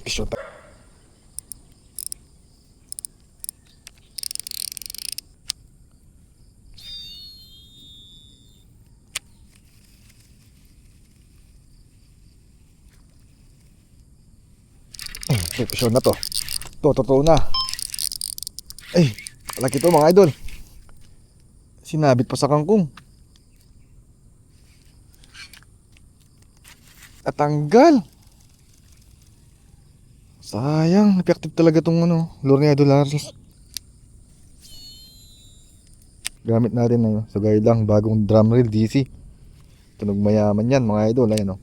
Pisyon tayo. Pisyon na to. Totoo na. Ay, malaki to mga idol. Sinabit pa sa kangkong. Natanggal. Sayang, effective talaga tong lure ni Idol Haris. Gamit natin na yun. Sagay lang, bagong drum reel DC. Tunog mayaman yan mga idol. Ayan o.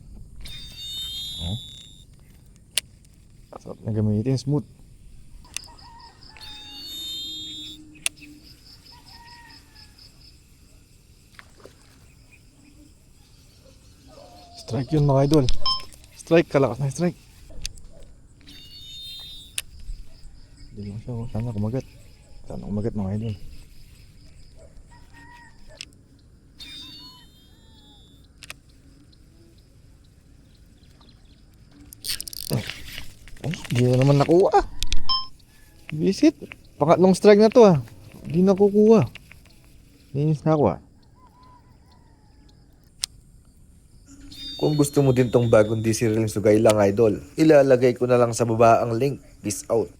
Sarap na gamitin, smooth. Strike yun mga idol. Strike, kalakas na strike. Hindi mo siya, sana kumagat. Sana kumagat mga idol. Ay, hindi na naman nakuha. Visit. Pangatlong strike na to ah. Hindi nakukuha. Linis na ako ah. Kung gusto mo din tong bagong DC reel Sugay Lang Idol, ilalagay ko na lang sa baba ang link. Peace out.